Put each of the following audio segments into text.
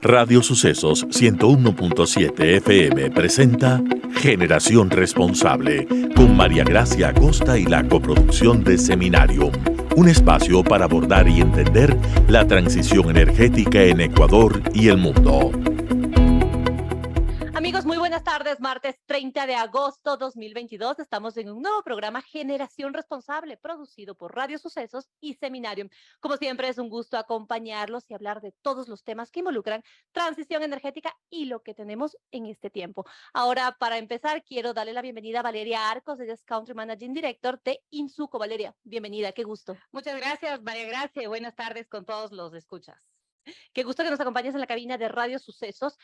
Radio Sucesos 101.7 FM presenta Generación Responsable con María Gracia Acosta y la coproducción de Seminarium, un espacio para abordar y entender la transición energética en Ecuador y el mundo. Amigos, muy buenas tardes. Martes 30 de agosto 2022. Estamos en un nuevo programa Generación Responsable, producido por Radio Sucesos y Seminarium. Como siempre, es un gusto acompañarlos y hablar de todos los temas que involucran transición energética y lo que tenemos en este tiempo. Ahora, para empezar, quiero darle la bienvenida a Valeria Arcos, ella es Country Managing Director de Insuco. Valeria, bienvenida, qué gusto. Muchas gracias, María Gracia, y buenas tardes con todos los escuchas. Qué gusto que nos acompañes en la cabina de Radio Sucesos.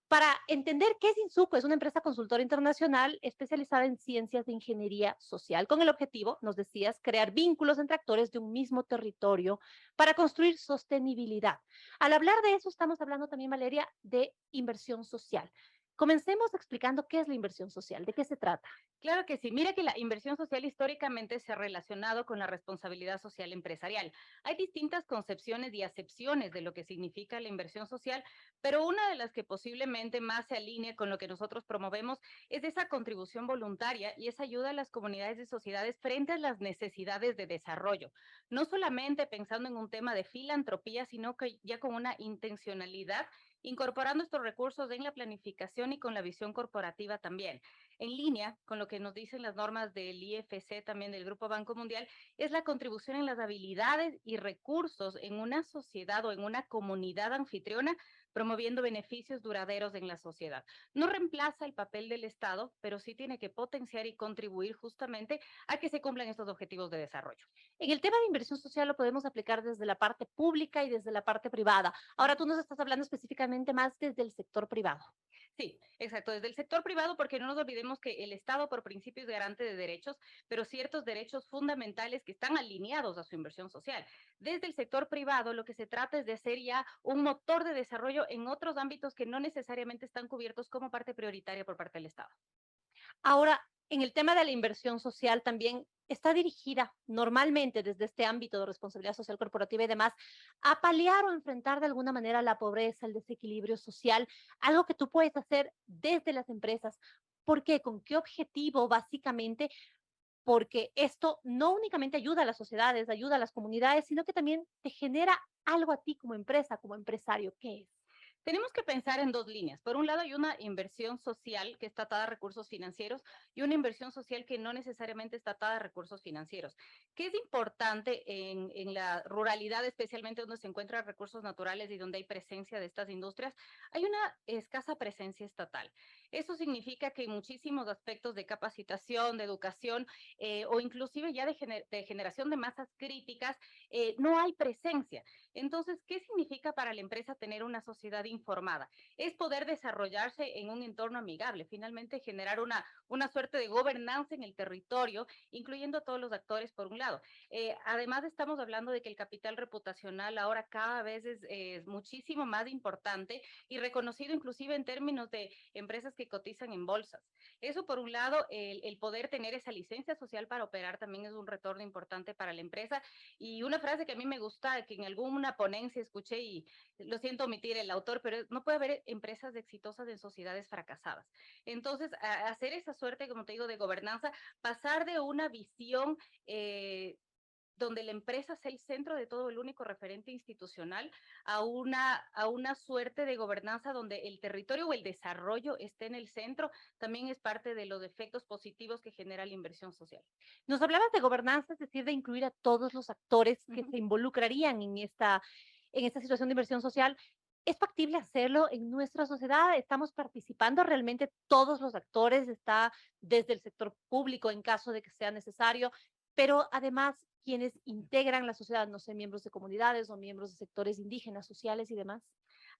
Para entender qué es Insuco, es una empresa consultora internacional especializada en ciencias de ingeniería social, con el objetivo, nos decías, crear vínculos entre actores de un mismo territorio para construir sostenibilidad. Al hablar de eso, estamos hablando también, Valeria, de inversión social. Comencemos explicando qué es la inversión social, de qué se trata. Claro que sí. Mira que la inversión social históricamente se ha relacionado con la responsabilidad social empresarial. Hay distintas concepciones y acepciones de lo que significa la inversión social, pero una de las que posiblemente más se alinea con lo que nosotros promovemos es esa contribución voluntaria y esa ayuda a las comunidades y sociedades frente a las necesidades de desarrollo. No solamente pensando en un tema de filantropía, sino que ya con una intencionalidad incorporando estos recursos en la planificación y con la visión corporativa también. En línea con lo que nos dicen las normas del IFC, también del Grupo Banco Mundial, es la contribución en las habilidades y recursos en una sociedad o en una comunidad anfitriona, promoviendo beneficios duraderos en la sociedad. No reemplaza el papel del Estado, pero sí tiene que potenciar y contribuir justamente a que se cumplan estos objetivos de desarrollo. En el tema de inversión social lo podemos aplicar desde la parte pública y desde la parte privada. Ahora tú nos estás hablando específicamente más desde el sector privado. Sí, exacto. Desde el sector privado, porque no nos olvidemos que el Estado por principio es garante de derechos, pero ciertos derechos fundamentales que están alineados a su inversión social. Desde el sector privado, lo que se trata es de ser ya un motor de desarrollo en otros ámbitos que no necesariamente están cubiertos como parte prioritaria por parte del Estado. Ahora, en el tema de la inversión social también está dirigida normalmente desde este ámbito de responsabilidad social corporativa y demás a paliar o enfrentar de alguna manera la pobreza, el desequilibrio social, algo que tú puedes hacer desde las empresas. ¿Por qué? ¿Con qué objetivo? Básicamente, porque esto no únicamente ayuda a las sociedades, ayuda a las comunidades, sino que también te genera algo a ti como empresa, como empresario. ¿Qué es? Tenemos que pensar en dos líneas. Por un lado, hay una inversión social que está atada a recursos financieros y una inversión social que no necesariamente está atada a recursos financieros. ¿Qué es importante en la ruralidad, especialmente donde se encuentran recursos naturales y donde hay presencia de estas industrias? Hay una escasa presencia estatal. Eso significa que en muchísimos aspectos de capacitación, de educación o inclusive ya de generación de masas críticas, no hay presencia. Entonces, ¿qué significa para la empresa tener una sociedad informada? Es poder desarrollarse en un entorno amigable, finalmente generar una suerte de gobernanza en el territorio, incluyendo a todos los actores por un lado. Además, estamos hablando de que el capital reputacional ahora cada vez es muchísimo más importante y reconocido inclusive en términos de empresas que cotizan en bolsas. Eso por un lado, el poder tener esa licencia social para operar también es un retorno importante para la empresa. Y una frase que a mí me gusta, que en alguna ponencia escuché y lo siento omitir el autor, pero no puede haber empresas exitosas en sociedades fracasadas. Entonces, hacer esa suerte, como te digo, de gobernanza, pasar de una visión donde la empresa sea el centro de todo, el único referente institucional, a una suerte de gobernanza donde el territorio o el desarrollo esté en el centro, también es parte de los efectos positivos que genera la inversión social. Nos hablabas de gobernanza, es decir, de incluir a todos los actores que se involucrarían en esta situación de inversión social. ¿Es factible hacerlo en nuestra sociedad? ¿Estamos participando realmente todos los actores? Está desde el sector público en caso de que sea necesario, pero además quienes integran la sociedad, no sé, miembros de comunidades o miembros de sectores indígenas, sociales y demás.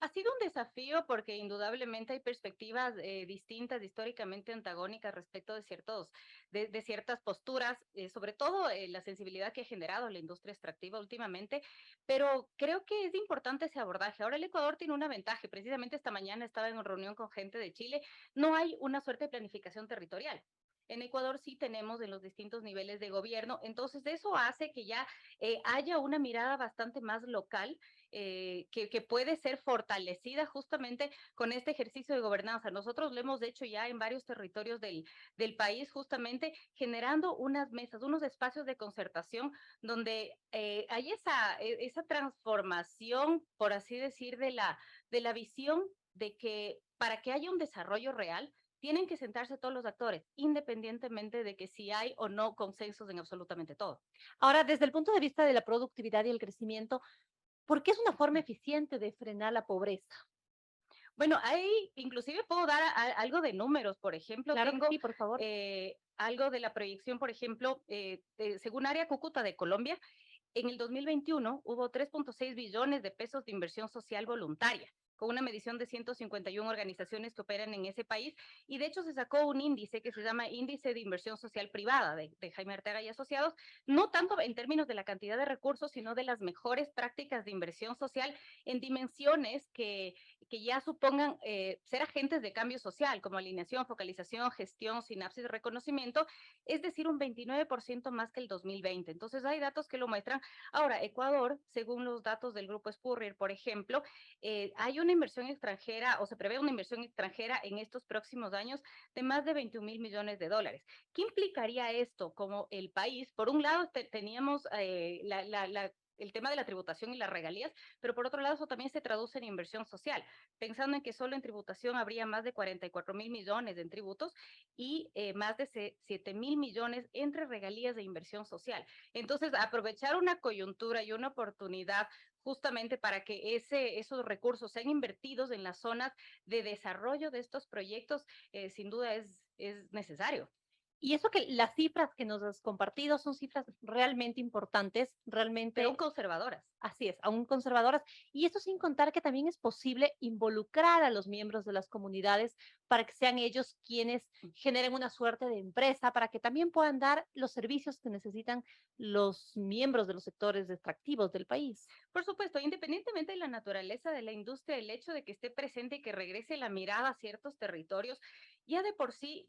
Ha sido un desafío porque indudablemente hay perspectivas distintas, históricamente antagónicas respecto de ciertas posturas, sobre todo la sensibilidad que ha generado la industria extractiva últimamente, pero creo que es importante ese abordaje. Ahora el Ecuador tiene una ventaja, precisamente esta mañana estaba en una reunión con gente de Chile, no hay una suerte de planificación territorial. En Ecuador sí tenemos en los distintos niveles de gobierno, entonces eso hace que ya haya una mirada bastante más local que puede ser fortalecida justamente con este ejercicio de gobernanza. Nosotros lo hemos hecho ya en varios territorios del país, justamente generando unas mesas, unos espacios de concertación donde hay esa transformación, por así decir, de la visión de que para que haya un desarrollo real, tienen que sentarse todos los actores, independientemente de que si hay o no consensos en absolutamente todo. Ahora, desde el punto de vista de la productividad y el crecimiento, ¿por qué es una forma eficiente de frenar la pobreza? Bueno, ahí inclusive puedo dar algo de números, por ejemplo, Claro que tengo sí, por favor. algo de la proyección, por ejemplo, según Área Cúcuta de Colombia, en el 2021 hubo 3.6 billones de pesos de inversión social voluntaria, con una medición de 151 organizaciones que operan en ese país. Y de hecho se sacó un índice que se llama Índice de Inversión Social Privada de Jaime Arteaga y Asociados, no tanto en términos de la cantidad de recursos, sino de las mejores prácticas de inversión social en dimensiones que ya supongan ser agentes de cambio social, como alineación, focalización, gestión, sinapsis, reconocimiento, es decir, un 29% más que el 2020. Entonces hay datos que lo muestran. Ahora, Ecuador, según los datos del Grupo Spurrier, por ejemplo, hay una inversión extranjera o se prevé una inversión extranjera en estos próximos años de más de 21.000 millones de dólares. ¿Qué implicaría esto como el país? Por un lado, teníamos el tema de la tributación y las regalías, pero por otro lado eso también se traduce en inversión social, pensando en que solo en tributación habría más de 44.000 millones en tributos y más de 7.000 millones entre regalías de inversión social. Entonces, aprovechar una coyuntura y una oportunidad justamente para que esos recursos sean invertidos en las zonas de desarrollo de estos proyectos, sin duda es necesario. Y eso que las cifras que nos has compartido son cifras realmente importantes, Pero realmente. conservadoras. Así es, aún conservadoras. Y esto sin contar que también es posible involucrar a los miembros de las comunidades para que sean ellos quienes generen una suerte de empresa, para que también puedan dar los servicios que necesitan los miembros de los sectores extractivos del país. Por supuesto, independientemente de la naturaleza de la industria, el hecho de que esté presente y que regrese la mirada a ciertos territorios, ya de por sí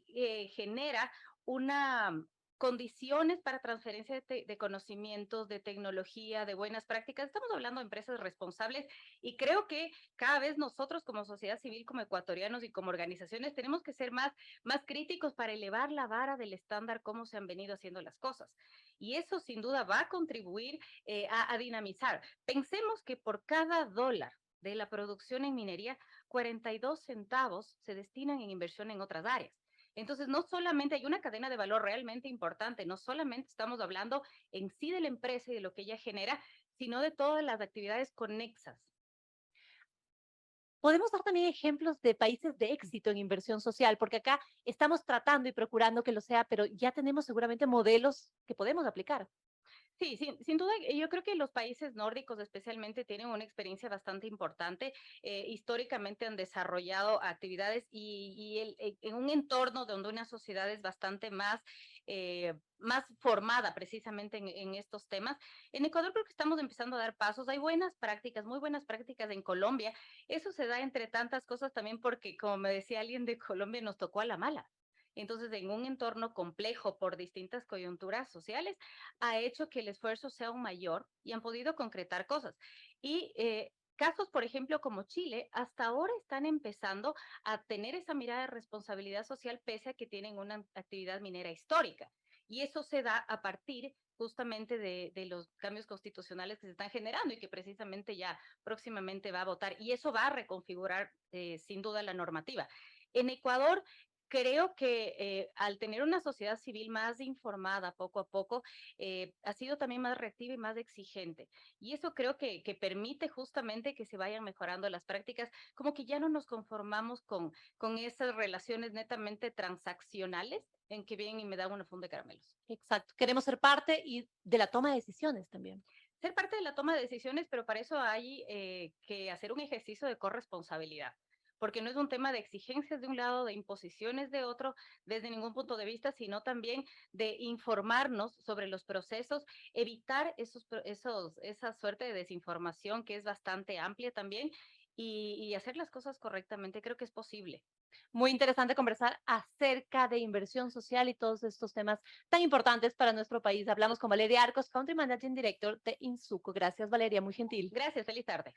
genera una condiciones para transferencia de conocimientos, de tecnología, de buenas prácticas. Estamos hablando de empresas responsables y creo que cada vez nosotros como sociedad civil, como ecuatorianos y como organizaciones, tenemos que ser más críticos para elevar la vara del estándar, cómo se han venido haciendo las cosas. Y eso sin duda va a contribuir a dinamizar. Pensemos que por cada dólar de la producción en minería, 42 centavos se destinan en inversión en otras áreas. Entonces, no solamente hay una cadena de valor realmente importante, no solamente estamos hablando en sí de la empresa y de lo que ella genera, sino de todas las actividades conexas. Podemos dar también ejemplos de países de éxito en inversión social, porque acá estamos tratando y procurando que lo sea, pero ya tenemos seguramente modelos que podemos aplicar. Sí, sin duda, yo creo que los países nórdicos especialmente tienen una experiencia bastante importante. Históricamente han desarrollado actividades en un entorno donde una sociedad es bastante más formada precisamente en estos temas. En Ecuador creo que estamos empezando a dar pasos. Hay buenas prácticas, muy buenas prácticas en Colombia. Eso se da entre tantas cosas también porque, como me decía alguien de Colombia, nos tocó a la mala. Entonces, en un entorno complejo por distintas coyunturas sociales, ha hecho que el esfuerzo sea aún mayor y han podido concretar cosas. Y casos, por ejemplo, como Chile, hasta ahora están empezando a tener esa mirada de responsabilidad social pese a que tienen una actividad minera histórica. Y eso se da a partir justamente de los cambios constitucionales que se están generando y que precisamente ya próximamente va a votar. Y eso va a reconfigurar sin duda la normativa. En Ecuador, creo que al tener una sociedad civil más informada poco a poco, ha sido también más reactiva y más exigente. Y eso creo que permite justamente que se vayan mejorando las prácticas, como que ya no nos conformamos con esas relaciones netamente transaccionales en que vienen y me dan una funda de caramelos. Exacto. Queremos ser parte y de la toma de decisiones también. Ser parte de la toma de decisiones, pero para eso hay que hacer un ejercicio de corresponsabilidad, porque no es un tema de exigencias de un lado, de imposiciones de otro, desde ningún punto de vista, sino también de informarnos sobre los procesos, evitar esa suerte de desinformación que es bastante amplia también y hacer las cosas correctamente. Creo que es posible. Muy interesante conversar acerca de inversión social y todos estos temas tan importantes para nuestro país. Hablamos con Valeria Arcos, Country Managing Director de Insuco. Gracias, Valeria, muy gentil. Gracias, feliz tarde.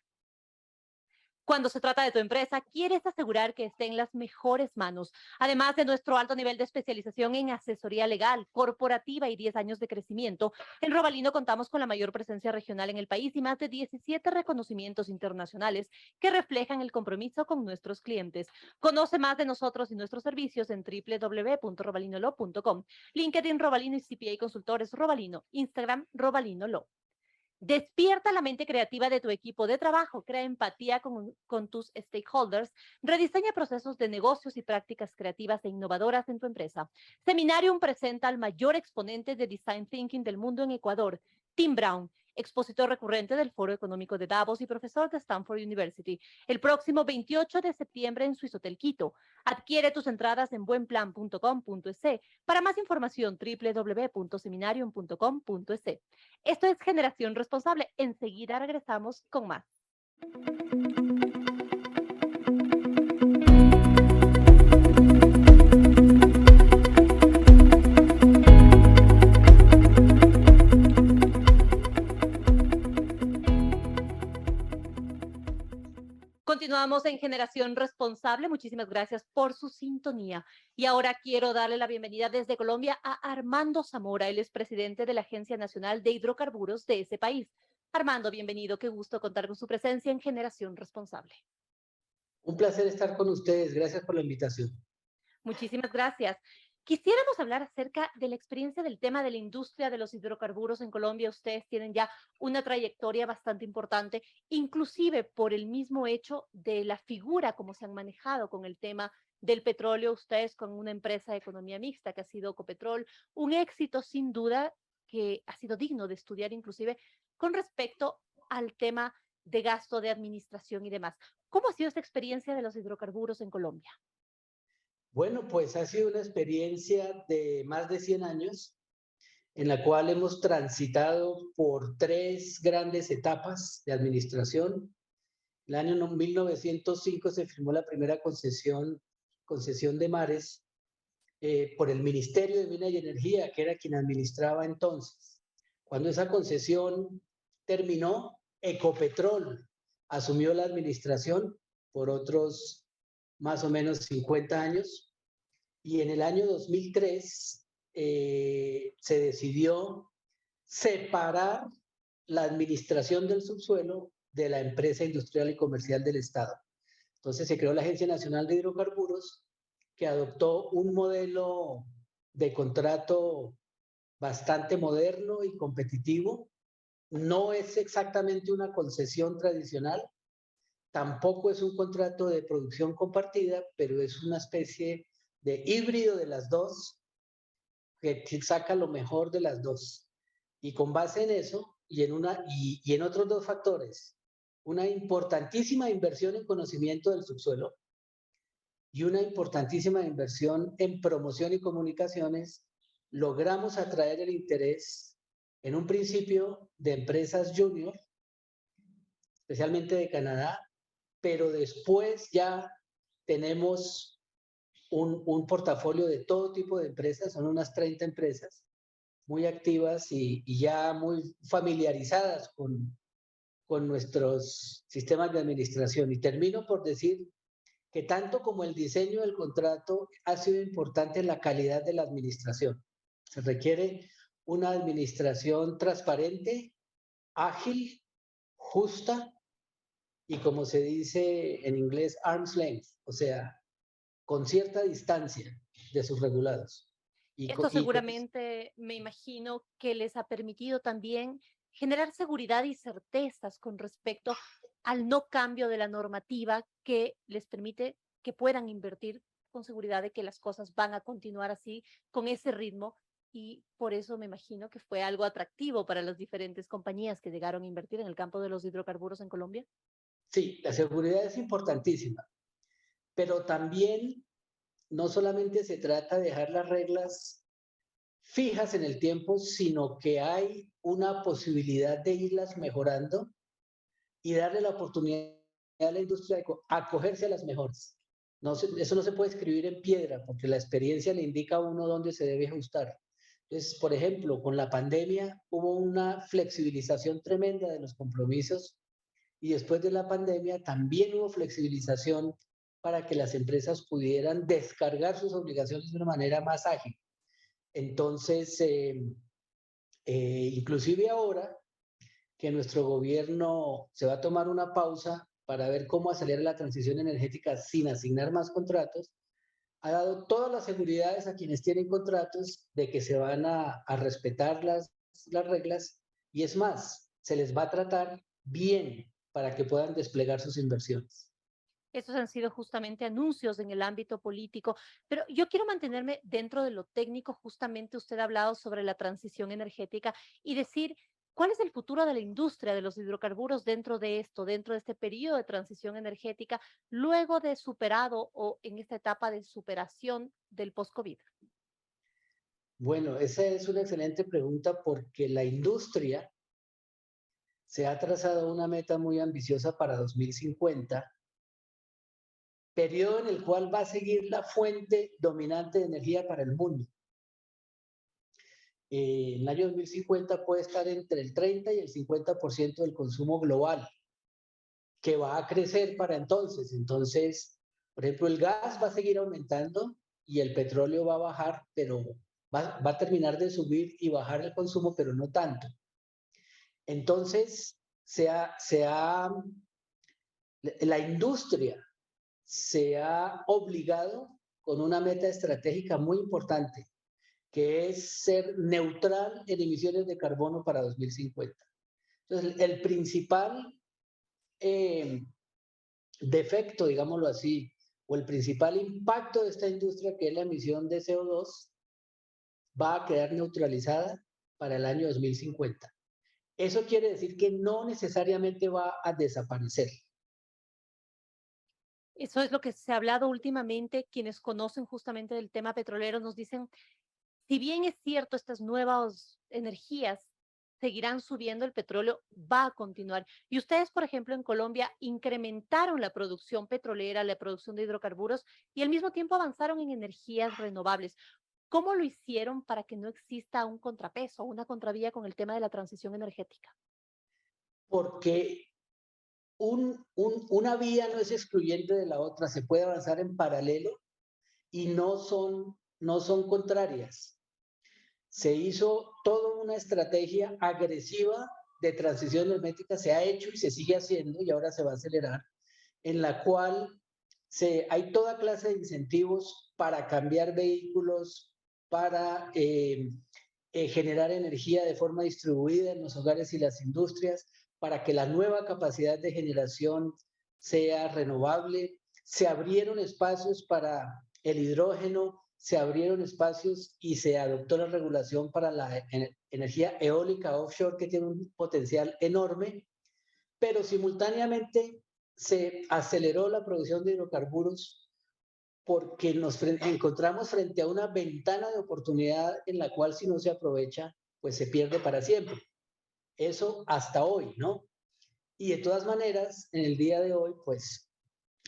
Cuando se trata de tu empresa, quieres asegurar que esté en las mejores manos. Además de nuestro alto nivel de especialización en asesoría legal, corporativa y 10 años de crecimiento, en Robalino contamos con la mayor presencia regional en el país y más de 17 reconocimientos internacionales que reflejan el compromiso con nuestros clientes. Conoce más de nosotros y nuestros servicios en www.robalinolo.com. LinkedIn Robalino y CPA Consultores Robalino. Instagram Robalino Lo. Despierta la mente creativa de tu equipo de trabajo, crea empatía con tus stakeholders, rediseña procesos de negocios y prácticas creativas e innovadoras en tu empresa. Seminarium presenta al mayor exponente de Design Thinking del mundo en Ecuador, Tim Brown, expositor recurrente del Foro Económico de Davos y profesor de Stanford University, el próximo 28 de septiembre en Suizotel Quito. Adquiere tus entradas en buenplan.com.es. Para más información, www.seminarium.com.es. Esto es Generación Responsable. Enseguida regresamos con más. Continuamos en Generación Responsable. Muchísimas gracias por su sintonía. Y ahora quiero darle la bienvenida desde Colombia a Armando Zamora. Él es presidente de la Agencia Nacional de Hidrocarburos de ese país. Armando, bienvenido. Qué gusto contar con su presencia en Generación Responsable. Un placer estar con ustedes. Gracias por la invitación. Muchísimas gracias. Quisiéramos hablar acerca de la experiencia del tema de la industria de los hidrocarburos en Colombia. Ustedes tienen ya una trayectoria bastante importante, inclusive por el mismo hecho de la figura como se han manejado con el tema del petróleo. Ustedes con una empresa de economía mixta que ha sido Ecopetrol, un éxito sin duda que ha sido digno de estudiar inclusive con respecto al tema de gasto de administración y demás. ¿Cómo ha sido esta experiencia de los hidrocarburos en Colombia? Bueno, pues ha sido una experiencia de más de 100 años en la cual hemos transitado por 3 grandes etapas de administración. El año 1905 se firmó la primera concesión de mares por el Ministerio de Minas y Energía, que era quien administraba entonces. Cuando esa concesión terminó, Ecopetrol asumió la administración por otros más o menos 50 años, y en el año 2003 se decidió separar la administración del subsuelo de la empresa industrial y comercial del Estado. Entonces se creó la Agencia Nacional de Hidrocarburos, que adoptó un modelo de contrato bastante moderno y competitivo. No es exactamente una concesión tradicional, tampoco es un contrato de producción compartida, pero es una especie de híbrido de las dos, que saca lo mejor de las dos. Y con base en eso, y en otros 2 factores, una importantísima inversión en conocimiento del subsuelo y una importantísima inversión en promoción y comunicaciones, logramos atraer el interés, en un principio, de empresas junior, especialmente de Canadá, pero después ya tenemos un portafolio de todo tipo de empresas, son unas 30 empresas muy activas y ya muy familiarizadas con nuestros sistemas de administración. Y termino por decir que tanto como el diseño del contrato ha sido importante la calidad de la administración. Se requiere una administración transparente, ágil, justa y, como se dice en inglés, arm's length, o sea, con cierta distancia de sus regulados. Esto seguramente me imagino que les ha permitido también generar seguridad y certezas con respecto al no cambio de la normativa que les permite que puedan invertir con seguridad de que las cosas van a continuar así, con ese ritmo, y por eso me imagino que fue algo atractivo para las diferentes compañías que llegaron a invertir en el campo de los hidrocarburos en Colombia. Sí, la seguridad es importantísima, pero también no solamente se trata de dejar las reglas fijas en el tiempo, sino que hay una posibilidad de irlas mejorando y darle la oportunidad a la industria de acogerse a las mejores. Eso no se puede escribir en piedra, porque la experiencia le indica a uno dónde se debe ajustar. Entonces, por ejemplo, con la pandemia hubo una flexibilización tremenda de los compromisos y después de la pandemia también hubo flexibilización para que las empresas pudieran descargar sus obligaciones de una manera más ágil. Entonces, inclusive ahora que nuestro gobierno se va a tomar una pausa para ver cómo acelerar la transición energética sin asignar más contratos, ha dado todas las seguridades a quienes tienen contratos de que se van a respetar las reglas y es más, se les va a tratar bien para que puedan desplegar sus inversiones. Esos han sido justamente anuncios en el ámbito político, pero yo quiero mantenerme dentro de lo técnico. Justamente usted ha hablado sobre la transición energética y decir, ¿cuál es el futuro de la industria de los hidrocarburos dentro de esto, dentro de este periodo de transición energética, luego de superado o en esta etapa de superación del post-COVID? Bueno, esa es una excelente pregunta porque la industria se ha trazado una meta muy ambiciosa para 2050, periodo en el cual va a seguir la fuente dominante de energía para el mundo. En el año 2050 puede estar entre el 30 y el 50% del consumo global, que va a crecer para entonces. Entonces, por ejemplo, el gas va a seguir aumentando y el petróleo va a bajar, pero va a terminar de subir y bajar el consumo, pero no tanto. Entonces, la industria se ha obligado con una meta estratégica muy importante, que es ser neutral en emisiones de carbono para 2050. Entonces, el principal defecto, digámoslo así, o el principal impacto de esta industria, que es la emisión de CO2, va a quedar neutralizada para el año 2050. Eso quiere decir que no necesariamente va a desaparecer. Eso es lo que se ha hablado últimamente. Quienes conocen justamente del tema petrolero nos dicen, si bien es cierto, estas nuevas energías seguirán subiendo, el petróleo va a continuar. Y ustedes, por ejemplo, en Colombia incrementaron la producción petrolera, la producción de hidrocarburos y al mismo tiempo avanzaron en energías renovables. ¿Cómo lo hicieron para que no exista un contrapeso, una contravía con el tema de la transición energética? Porque una vía no es excluyente de la otra, se puede avanzar en paralelo y no son contrarias. Se hizo toda una estrategia agresiva de transición energética, se ha hecho y se sigue haciendo y ahora se va a acelerar, en la cual hay toda clase de incentivos para cambiar vehículos, para generar energía de forma distribuida en los hogares y las industrias, para que la nueva capacidad de generación sea renovable. Se abrieron espacios para el hidrógeno, se abrieron espacios y se adoptó la regulación para la energía eólica offshore, que tiene un potencial enorme, pero simultáneamente se aceleró la producción de hidrocarburos porque nos encontramos frente a una ventana de oportunidad en la cual si no se aprovecha, pues se pierde para siempre. Eso hasta hoy, ¿no? Y de todas maneras, en el día de hoy, pues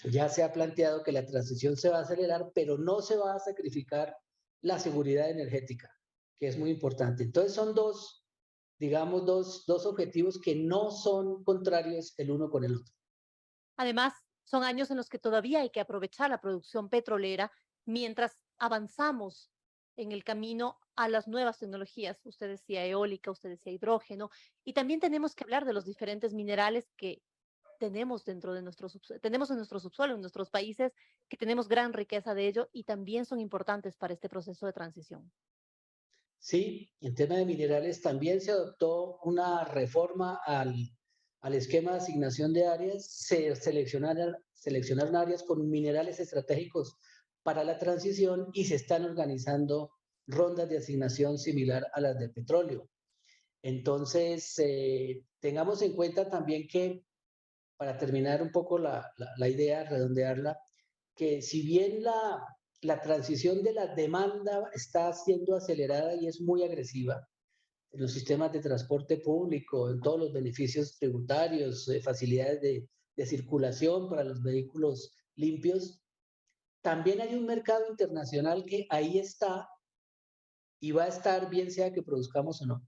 ya se ha planteado que la transición se va a acelerar, pero no se va a sacrificar la seguridad energética, que es muy importante. Entonces son digamos, dos objetivos que no son contrarios el uno con el otro. Además, son años en los que todavía hay que aprovechar la producción petrolera mientras avanzamos en el camino a las nuevas tecnologías. Usted decía eólica, usted decía hidrógeno, y también tenemos que hablar de los diferentes minerales que tenemos dentro de tenemos en nuestro subsuelo, en nuestros países, que tenemos gran riqueza de ello y también son importantes para este proceso de transición. Sí, en tema de minerales también se adoptó una reforma al esquema de asignación de áreas, se seleccionaron áreas con minerales estratégicos para la transición y se están organizando rondas de asignación similar a las de petróleo. Entonces, tengamos en cuenta también que, para terminar un poco la idea, redondearla, que si bien la transición de la demanda está siendo acelerada y es muy agresiva en los sistemas de transporte público, en todos los beneficios tributarios, facilidades de circulación para los vehículos limpios. También hay un mercado internacional que ahí está y va a estar bien sea que produzcamos o no.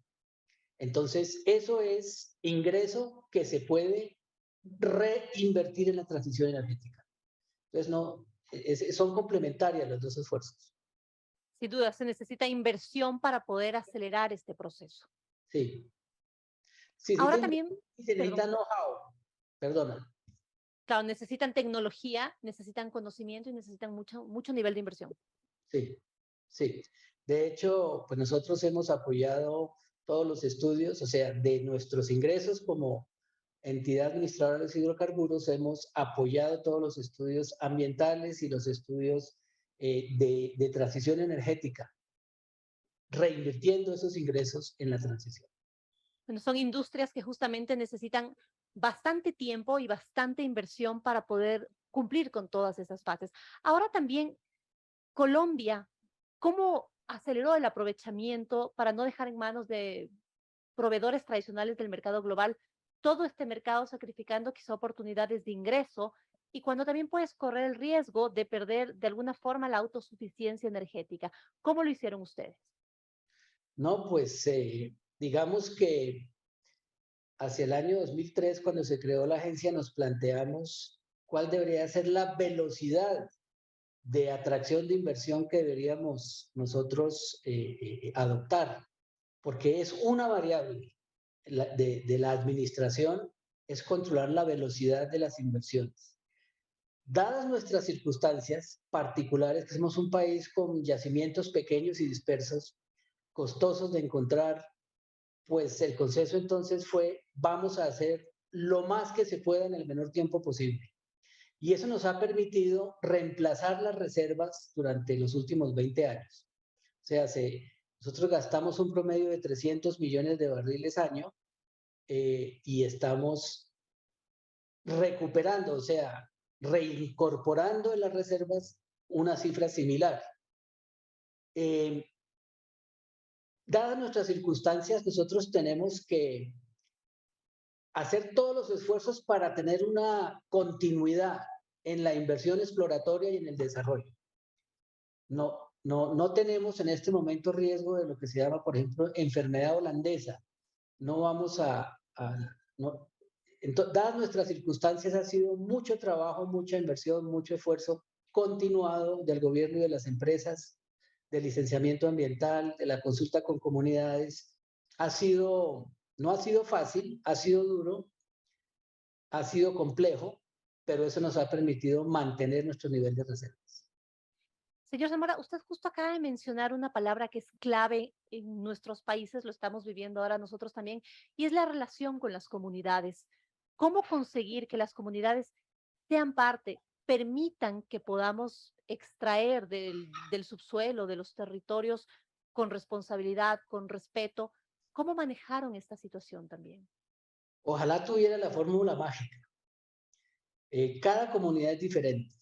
Entonces, eso es ingreso que se puede reinvertir en la transición energética. Entonces, no, son complementarias los dos esfuerzos. Sin duda, se necesita inversión para poder acelerar este proceso. Sí. Sí, Ahora se también, necesita perdón, know-how. Perdona. claro, necesitan tecnología, necesitan conocimiento y necesitan mucho nivel de inversión. Sí, sí. De hecho, pues nosotros hemos apoyado todos los estudios, o sea, de nuestros ingresos como entidad administradora de los hidrocarburos, hemos apoyado todos los estudios ambientales y los estudios de transición energética, reinvirtiendo esos ingresos en la transición. Bueno, son industrias que justamente necesitan bastante tiempo y bastante inversión para poder cumplir con todas esas fases. Ahora también, Colombia, ¿cómo aceleró el aprovechamiento para no dejar en manos de proveedores tradicionales del mercado global todo este mercado, sacrificando quizá oportunidades de ingreso y cuando también puedes correr el riesgo de perder de alguna forma la autosuficiencia energética? ¿Cómo lo hicieron ustedes? No, pues digamos que hacia el año 2003, cuando se creó la agencia, nos planteamos cuál debería ser la velocidad de atracción de inversión que deberíamos nosotros adoptar, porque es una variable de la administración, es controlar la velocidad de las inversiones. Dadas nuestras circunstancias particulares, que somos un país con yacimientos pequeños y dispersos, costosos de encontrar, pues el consenso entonces fue, vamos a hacer lo más que se pueda en el menor tiempo posible. Y eso nos ha permitido reemplazar las reservas durante los últimos 20 años. O sea, nosotros gastamos un promedio de 300 millones de barriles año y estamos recuperando, o sea, reincorporando en las reservas una cifra similar. Dadas nuestras circunstancias, nosotros tenemos que hacer todos los esfuerzos para tener una continuidad en la inversión exploratoria y en el desarrollo. No tenemos en este momento riesgo de lo que se llama, por ejemplo, enfermedad holandesa. No vamos no, dadas nuestras circunstancias, ha sido mucho trabajo, mucha inversión, mucho esfuerzo continuado del gobierno y de las empresas, del licenciamiento ambiental, de la consulta con comunidades. No ha sido fácil, ha sido duro, ha sido complejo, pero eso nos ha permitido mantener nuestro nivel de reservas. Señor Zamora, usted justo acaba de mencionar una palabra que es clave en nuestros países, lo estamos viviendo ahora nosotros también, y es la relación con las comunidades. ¿Cómo conseguir que las comunidades sean parte, permitan que podamos extraer del subsuelo, de los territorios, con responsabilidad, con respeto? ¿Cómo manejaron esta situación también? Ojalá tuviera la fórmula mágica. Cada comunidad es diferente.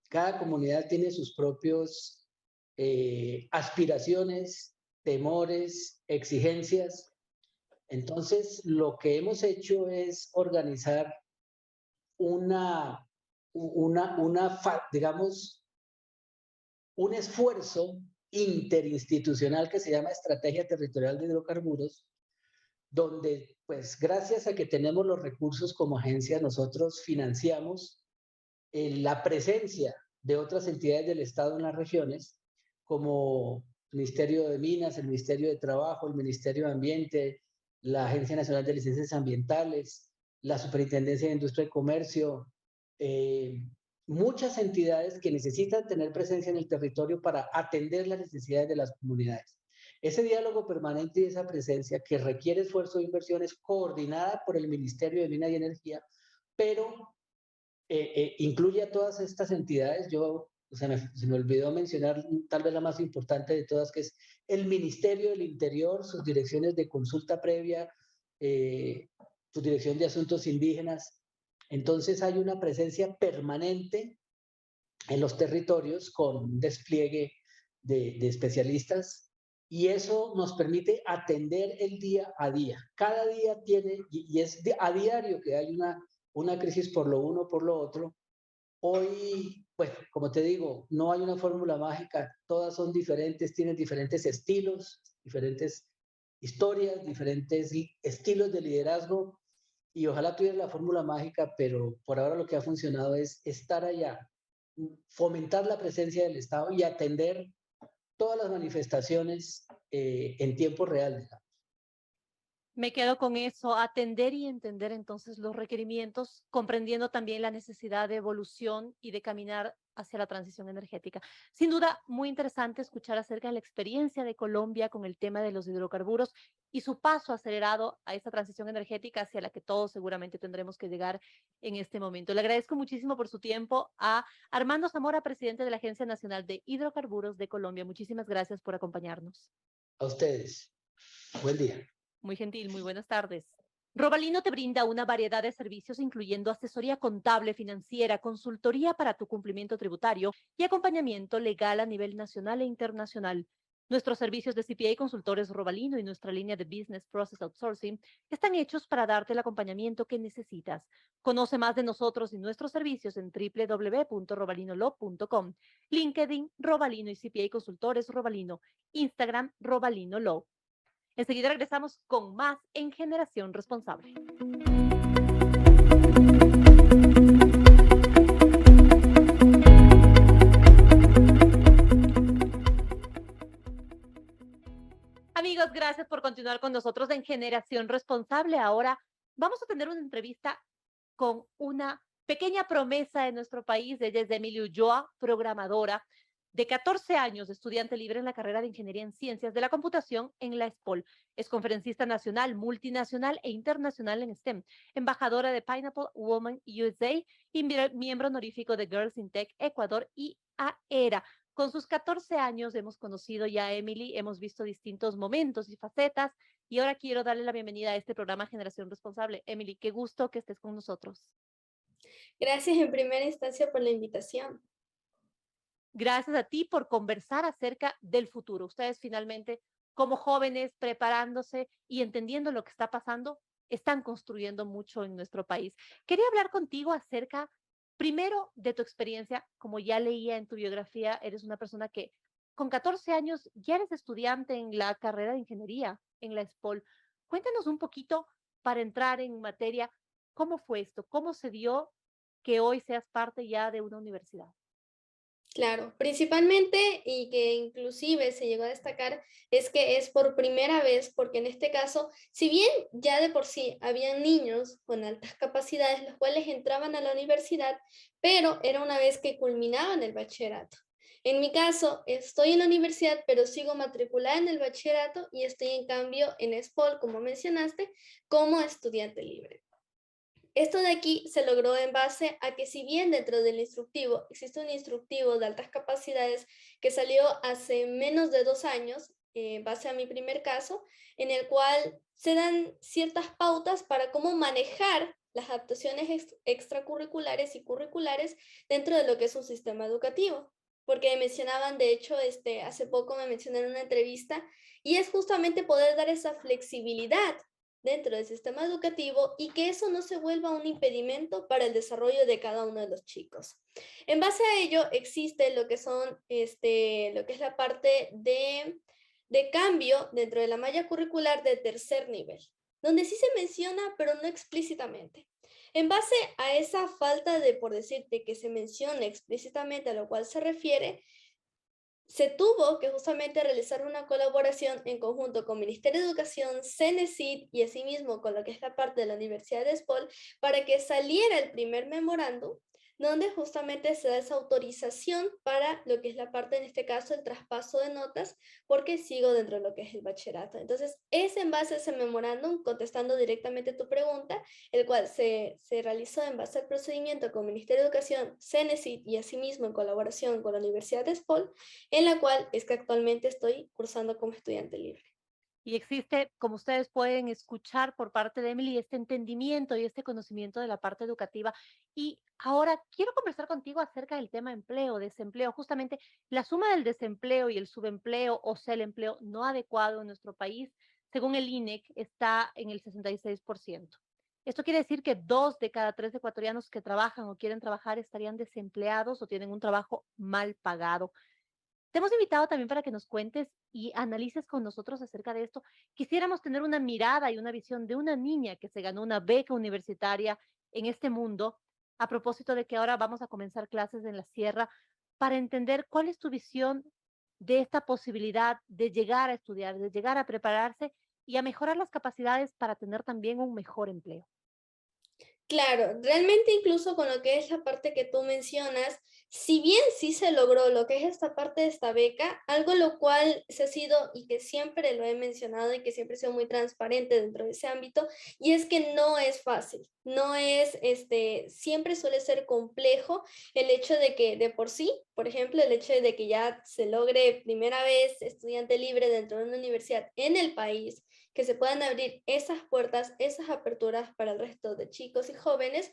Cada comunidad tiene sus propios aspiraciones, temores, exigencias. Entonces, lo que hemos hecho es organizar digamos, un esfuerzo interinstitucional que se llama Estrategia Territorial de Hidrocarburos, donde, pues, gracias a que tenemos los recursos como agencia, nosotros financiamos la presencia de otras entidades del Estado en las regiones, como el Ministerio de Minas, el Ministerio de Trabajo, el Ministerio de Ambiente, la Agencia Nacional de Licencias Ambientales, la Superintendencia de Industria y Comercio, muchas entidades que necesitan tener presencia en el territorio para atender las necesidades de las comunidades. Ese diálogo permanente y esa presencia que requiere esfuerzo de inversiones coordinada por el Ministerio de Minas y Energía, pero incluye a todas estas entidades. Se me olvidó mencionar tal vez la más importante de todas, que es el Ministerio del Interior, sus direcciones de consulta previa, su dirección de asuntos indígenas. Entonces hay una presencia permanente en los territorios con un despliegue de especialistas y eso nos permite atender el día a día. Cada día tiene, y es a diario que hay una una crisis por lo uno, por lo otro. Hoy, pues, como te digo, no hay una fórmula mágica, todas son diferentes, tienen diferentes estilos, diferentes historias, diferentes estilos de liderazgo, y ojalá tuviera la fórmula mágica, pero por ahora lo que ha funcionado es estar allá, fomentar la presencia del Estado y atender todas las manifestaciones en tiempo real, digamos. Me quedo con eso, atender y entender entonces los requerimientos, comprendiendo también la necesidad de evolución y de caminar hacia la transición energética. Sin duda, muy interesante escuchar acerca de la experiencia de Colombia con el tema de los hidrocarburos y su paso acelerado a esta transición energética hacia la que todos seguramente tendremos que llegar en este momento. Le agradezco muchísimo por su tiempo a Armando Zamora, presidente de la Agencia Nacional de Hidrocarburos de Colombia. Muchísimas gracias por acompañarnos. A ustedes. Buen día. Muy gentil, muy buenas tardes. Robalino te brinda una variedad de servicios incluyendo asesoría contable, financiera, consultoría para tu cumplimiento tributario y acompañamiento legal a nivel nacional e internacional. Nuestros servicios de CPA Consultores Robalino y nuestra línea de Business Process Outsourcing están hechos para darte el acompañamiento que necesitas. Conoce más de nosotros y nuestros servicios en www.robalinolow.com, LinkedIn Robalino y CPA Consultores Robalino, Instagram Robalino Law. Enseguida regresamos con más en Generación Responsable. Amigos, gracias por continuar con nosotros en Generación Responsable. Ahora vamos a tener una entrevista con una pequeña promesa de nuestro país. Ella es Emily Ulloa, programadora de 14 años, estudiante libre en la carrera de Ingeniería en Ciencias de la Computación en la ESPOL. Es conferencista nacional, multinacional e internacional en STEM, embajadora de Pineapple Woman USA y miembro honorífico de Girls in Tech Ecuador y AERA. Con sus 14 años hemos conocido ya a Emily, hemos visto distintos momentos y facetas, y ahora quiero darle la bienvenida a este programa Generación Responsable. Emily, qué gusto que estés con nosotros. Gracias en primera instancia por la invitación. Gracias a ti por conversar acerca del futuro. Ustedes finalmente, como jóvenes, preparándose y entendiendo lo que está pasando, están construyendo mucho en nuestro país. Quería hablar contigo acerca, primero, de tu experiencia. Como ya leía en tu biografía, eres una persona que con 14 años ya eres estudiante en la carrera de ingeniería en la ESPOL. Cuéntanos un poquito para entrar en materia, ¿cómo fue esto? ¿Cómo se dio que hoy seas parte ya de una universidad? Claro, principalmente y que inclusive se llegó a destacar es que es por primera vez, porque en este caso, si bien ya de por sí habían niños con altas capacidades, los cuales entraban a la universidad, pero era una vez que culminaban el bachillerato. En mi caso, estoy en la universidad, pero sigo matriculada en el bachillerato y estoy en cambio en ESPOL, como mencionaste, como estudiante libre. Esto de aquí se logró en base a que si bien dentro del instructivo existe un instructivo de altas capacidades que salió hace menos de 2 años, en base a mi primer caso, en el cual se dan ciertas pautas para cómo manejar las adaptaciones extracurriculares y curriculares dentro de lo que es un sistema educativo. Porque mencionaban, de hecho, hace poco me mencionaron en una entrevista, y es justamente poder dar esa flexibilidad dentro del sistema educativo y que eso no se vuelva un impedimento para el desarrollo de cada uno de los chicos. En base a ello existe lo que son, lo que es la parte de cambio dentro de la malla curricular de tercer nivel, donde sí se menciona, pero no explícitamente. En base a esa falta de, por decirte, que se mencione explícitamente a lo cual se refiere, se tuvo que justamente realizar una colaboración en conjunto con Ministerio de Educación, CENESID y asimismo con lo que es la parte de la Universidad de ESPOL para que saliera el primer memorándum donde justamente se da esa autorización para lo que es la parte, en este caso, el traspaso de notas, porque sigo dentro de lo que es el bachillerato. Entonces, es en base a ese memorándum, contestando directamente tu pregunta, el cual se realizó en base al procedimiento con Ministerio de Educación, CENESID y asimismo en colaboración con la Universidad de ESPOL, en la cual es que actualmente estoy cursando como estudiante libre. Y existe, como ustedes pueden escuchar por parte de Emily, este entendimiento y este conocimiento de la parte educativa. Y ahora quiero conversar contigo acerca del tema empleo, desempleo. Justamente la suma del desempleo y el subempleo, o sea, el empleo no adecuado en nuestro país, según el INEC, está en el 66%. Esto quiere decir que 2 de cada 3 ecuatorianos que trabajan o quieren trabajar estarían desempleados o tienen un trabajo mal pagado. Te hemos invitado también para que nos cuentes y analices con nosotros acerca de esto. Quisiéramos tener una mirada y una visión de una niña que se ganó una beca universitaria en este mundo, a propósito de que ahora vamos a comenzar clases en la sierra, para entender cuál es tu visión de esta posibilidad de llegar a estudiar, de llegar a prepararse y a mejorar las capacidades para tener también un mejor empleo. Claro, realmente incluso con lo que es la parte que tú mencionas, si bien sí se logró lo que es esta parte de esta beca, algo lo cual se ha sido y que siempre lo he mencionado y que siempre he sido muy transparente dentro de ese ámbito, y es que no es fácil, no es, siempre suele ser complejo el hecho de que de por sí, por ejemplo, el hecho de que ya se logre primera vez estudiante libre dentro de una universidad en el país, que se puedan abrir esas puertas, esas aperturas para el resto de chicos y jóvenes,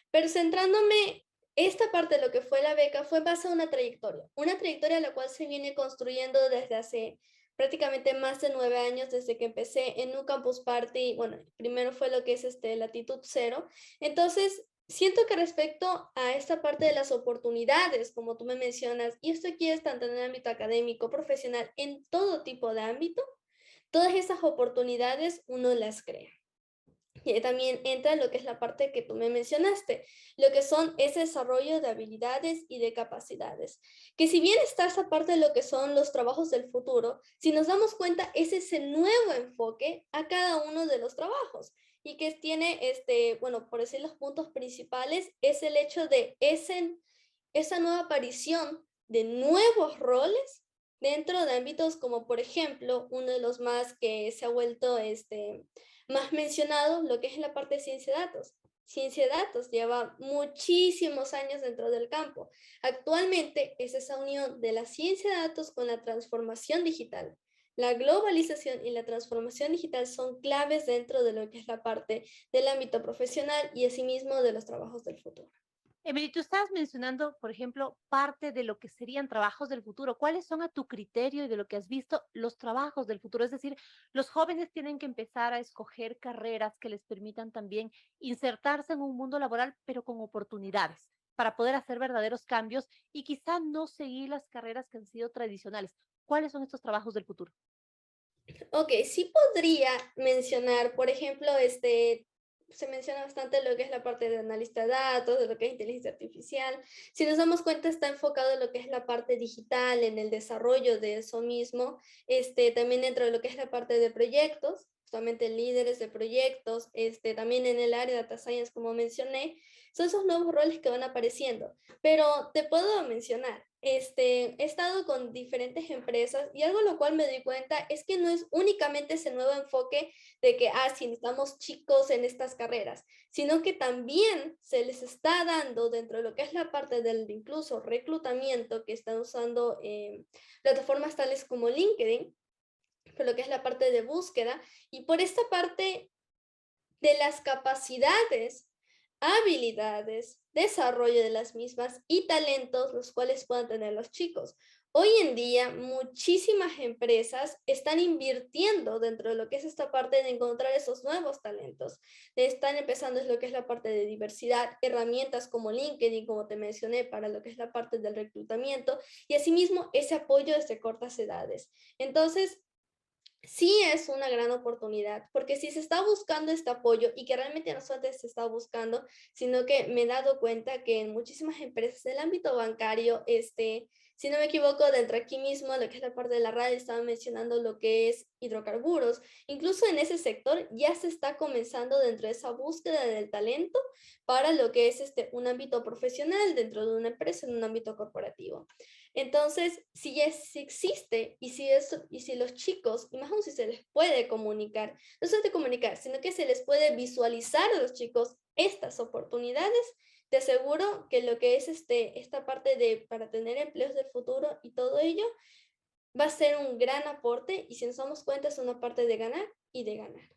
pero centrándome, esta parte de lo que fue la beca fue en base a una trayectoria la cual se viene construyendo desde hace prácticamente más de 9 años, desde que empecé en un campus party, bueno, primero fue lo que es Latitud Cero, entonces siento que respecto a esta parte de las oportunidades, como tú me mencionas, y esto aquí es tanto en el ámbito académico, profesional, en todo tipo de ámbito, todas esas oportunidades uno las crea. Y ahí también entra lo que es la parte que tú me mencionaste, lo que son ese desarrollo de habilidades y de capacidades. Que si bien está esa parte de lo que son los trabajos del futuro, si nos damos cuenta, es ese nuevo enfoque a cada uno de los trabajos. Y que tiene, bueno, por decir los puntos principales, es el hecho de esa nueva aparición de nuevos roles dentro de ámbitos como, por ejemplo, uno de los más que se ha vuelto más mencionado, lo que es la parte de ciencia de datos. Ciencia de datos lleva muchísimos años dentro del campo. Actualmente es esa unión de la ciencia de datos con la transformación digital. La globalización y la transformación digital son claves dentro de lo que es la parte del ámbito profesional y asimismo de los trabajos del futuro. Emily, tú estabas mencionando, por ejemplo, parte de lo que serían trabajos del futuro. ¿Cuáles son a tu criterio y de lo que has visto los trabajos del futuro? Es decir, los jóvenes tienen que empezar a escoger carreras que les permitan también insertarse en un mundo laboral, pero con oportunidades para poder hacer verdaderos cambios y quizá no seguir las carreras que han sido tradicionales. ¿Cuáles son estos trabajos del futuro? Ok, sí podría mencionar, por ejemplo, se menciona bastante lo que es la parte de analista de datos, de lo que es inteligencia artificial. Si nos damos cuenta, está enfocado en lo que es la parte digital, en el desarrollo de eso mismo, también dentro de lo que es la parte de proyectos, justamente líderes de proyectos, también en el área de data science, como mencioné, son esos nuevos roles que van apareciendo. Pero te puedo mencionar, he estado con diferentes empresas y algo lo cual me di cuenta es que no es únicamente ese nuevo enfoque de que, si necesitamos chicos en estas carreras, sino que también se les está dando dentro de lo que es la parte del incluso reclutamiento que están usando plataformas tales como LinkedIn, por lo que es la parte de búsqueda, y por esta parte de las capacidades, habilidades, desarrollo de las mismas y talentos los cuales puedan tener los chicos. Hoy en día, muchísimas empresas están invirtiendo dentro de lo que es esta parte de encontrar esos nuevos talentos. Están empezando es lo que es la parte de diversidad, herramientas como LinkedIn, como te mencioné, para lo que es la parte del reclutamiento y asimismo ese apoyo desde cortas edades. Entonces, sí es una gran oportunidad, porque si se está buscando este apoyo y que realmente no solamente se está buscando, sino que me he dado cuenta que en muchísimas empresas del ámbito bancario, si no me equivoco, dentro aquí mismo, lo que es la parte de la radio, estaba mencionando lo que es hidrocarburos. Incluso en ese sector ya se está comenzando dentro de esa búsqueda del talento para lo que es un ámbito profesional dentro de una empresa, en un ámbito corporativo. Entonces, si ya existe y si los chicos, y más aún si se les puede comunicar, no solo de comunicar, sino que se les puede visualizar a los chicos estas oportunidades, te aseguro que lo que es esta parte de para tener empleos del futuro y todo ello va a ser un gran aporte y si nos damos cuenta es una parte de ganar y de ganar.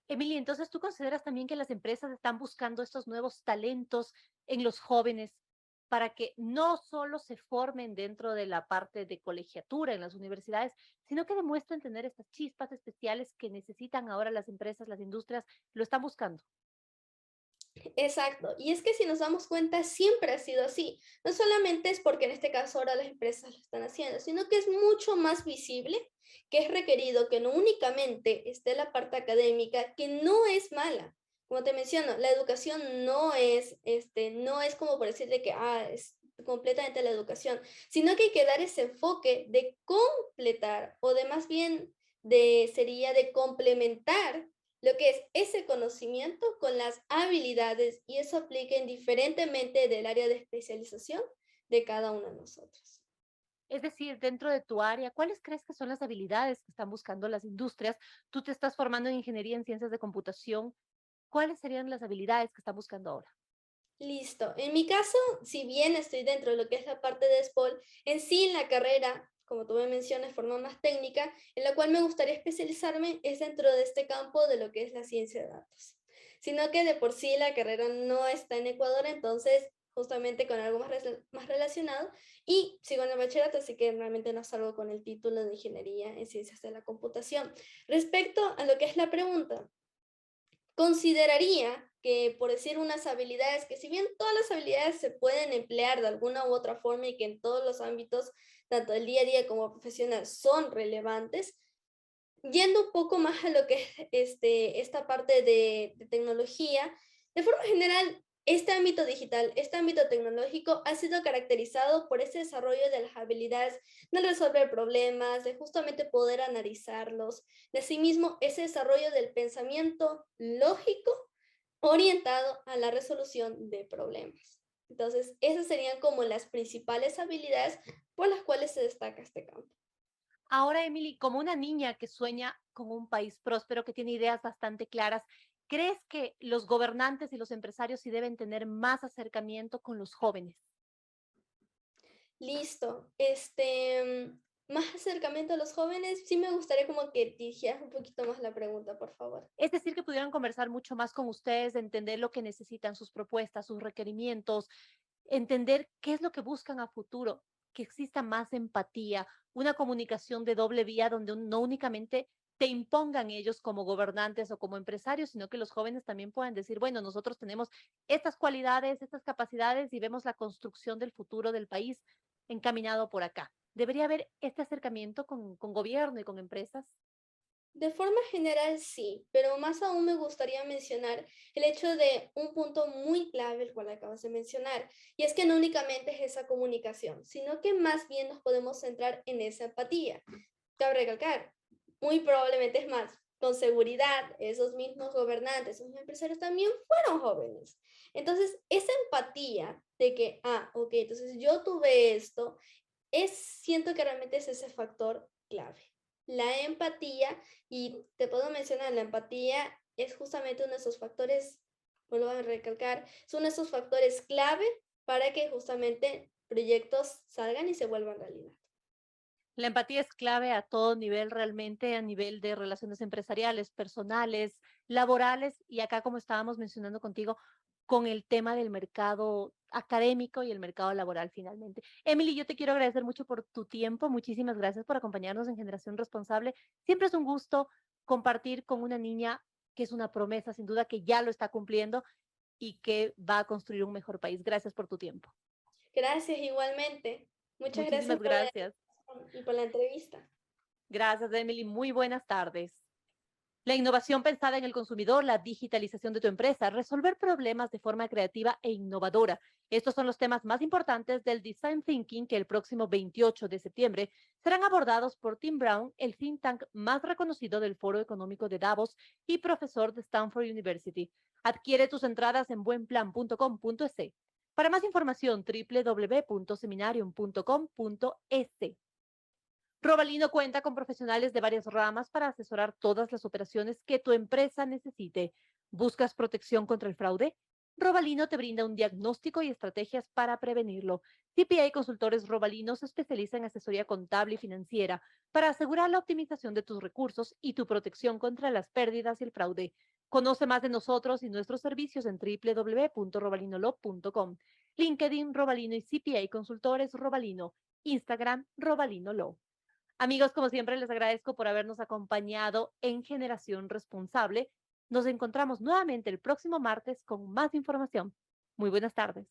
Emily, entonces tú consideras también que las empresas están buscando estos nuevos talentos en los jóvenes para que no solo se formen dentro de la parte de colegiatura en las universidades, sino que demuestren tener estas chispas especiales que necesitan ahora las empresas, las industrias, lo están buscando. Exacto. Y es que si nos damos cuenta, siempre ha sido así. No solamente es porque en este caso ahora las empresas lo están haciendo, sino que es mucho más visible, que es requerido que no únicamente esté la parte académica, que no es mala. Como te menciono, la educación no es como por decirle que es completamente la educación, sino que hay que dar ese enfoque de completar o de más bien sería de complementar lo que es ese conocimiento con las habilidades y eso aplica indiferentemente del área de especialización de cada uno de nosotros. Es decir, dentro de tu área, ¿cuáles crees que son las habilidades que están buscando las industrias? Tú te estás formando en ingeniería en ciencias de computación. ¿Cuáles serían las habilidades que están buscando ahora? Listo. En mi caso, si bien estoy dentro de lo que es la parte de SPOL, en sí en la carrera, como tú me mencionas, forma más técnica, en la cual me gustaría especializarme es dentro de este campo de lo que es la ciencia de datos. Sino que de por sí la carrera no está en Ecuador, entonces justamente con algo más relacionado y sigo en el bachillerato, así que realmente no salgo con el título de ingeniería en ciencias de la computación. Respecto a lo que es la pregunta, consideraría que, por decir unas habilidades, que si bien todas las habilidades se pueden emplear de alguna u otra forma y que en todos los ámbitos, tanto el día a día como profesional, son relevantes, yendo un poco más a lo que es esta parte de tecnología, de forma general, este ámbito digital, este ámbito tecnológico ha sido caracterizado por ese desarrollo de las habilidades de resolver problemas, de justamente poder analizarlos, de asimismo ese desarrollo del pensamiento lógico orientado a la resolución de problemas. Entonces, esas serían como las principales habilidades por las cuales se destaca este campo. Ahora, Emily, como una niña que sueña con un país próspero, que tiene ideas bastante claras, ¿crees que los gobernantes y los empresarios sí deben tener más acercamiento con los jóvenes? Listo. Más acercamiento a los jóvenes, sí me gustaría como que dirigieras un poquito más la pregunta, por favor. Es decir, que pudieran conversar mucho más con ustedes, entender lo que necesitan, sus propuestas, sus requerimientos, entender qué es lo que buscan a futuro, que exista más empatía, una comunicación de doble vía donde no únicamente te impongan ellos como gobernantes o como empresarios, sino que los jóvenes también puedan decir, bueno, nosotros tenemos estas cualidades, estas capacidades y vemos la construcción del futuro del país encaminado por acá. ¿Debería haber este acercamiento con gobierno y con empresas? De forma general, sí, pero más aún me gustaría mencionar el hecho de un punto muy clave, el cual acabas de mencionar, y es que no únicamente es esa comunicación, sino que más bien nos podemos centrar en esa empatía. Cabe recalcar, muy probablemente es más, con seguridad, esos mismos gobernantes, esos mismos empresarios también fueron jóvenes. Entonces, esa empatía de que, ok, entonces yo tuve esto, siento que realmente es ese factor clave. La empatía, y te puedo mencionar, la empatía es justamente uno de esos factores, vuelvo a recalcar, es uno de esos factores clave para que justamente proyectos salgan y se vuelvan realidad. La empatía es clave a todo nivel, realmente a nivel de relaciones empresariales, personales, laborales y acá, como estábamos mencionando contigo, con el tema del mercado académico y el mercado laboral finalmente. Emily, yo te quiero agradecer mucho por tu tiempo. Muchísimas gracias por acompañarnos en Generación Responsable. Siempre es un gusto compartir con una niña que es una promesa, sin duda, que ya lo está cumpliendo y que va a construir un mejor país. Gracias por tu tiempo. Gracias igualmente. Muchas gracias Muchísimas por la gracias. invitación y por la entrevista. Gracias, Emily. Muy buenas tardes. La innovación pensada en el consumidor, la digitalización de tu empresa, resolver problemas de forma creativa e innovadora. Estos son los temas más importantes del Design Thinking que el próximo 28 de septiembre serán abordados por Tim Brown, el think tank más reconocido del Foro Económico de Davos y profesor de Stanford University. Adquiere tus entradas en buenplan.com.es. Para más información, www.seminarium.com.es. Robalino cuenta con profesionales de varias ramas para asesorar todas las operaciones que tu empresa necesite. ¿Buscas protección contra el fraude? Robalino te brinda un diagnóstico y estrategias para prevenirlo. CPA Consultores Robalino se especializa en asesoría contable y financiera para asegurar la optimización de tus recursos y tu protección contra las pérdidas y el fraude. Conoce más de nosotros y nuestros servicios en www.robalinolow.com. LinkedIn Robalino y CPA Consultores Robalino. Instagram Robalino Law. Amigos, como siempre, les agradezco por habernos acompañado en Generación Responsable. Nos encontramos nuevamente el próximo martes con más información. Muy buenas tardes.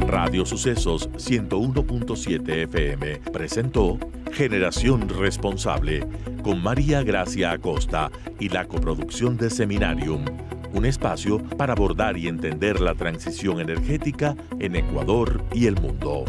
Radio Sucesos 101.7 FM presentó Generación Responsable con María Gracia Acosta y la coproducción de Seminarium, un espacio para abordar y entender la transición energética en Ecuador y el mundo.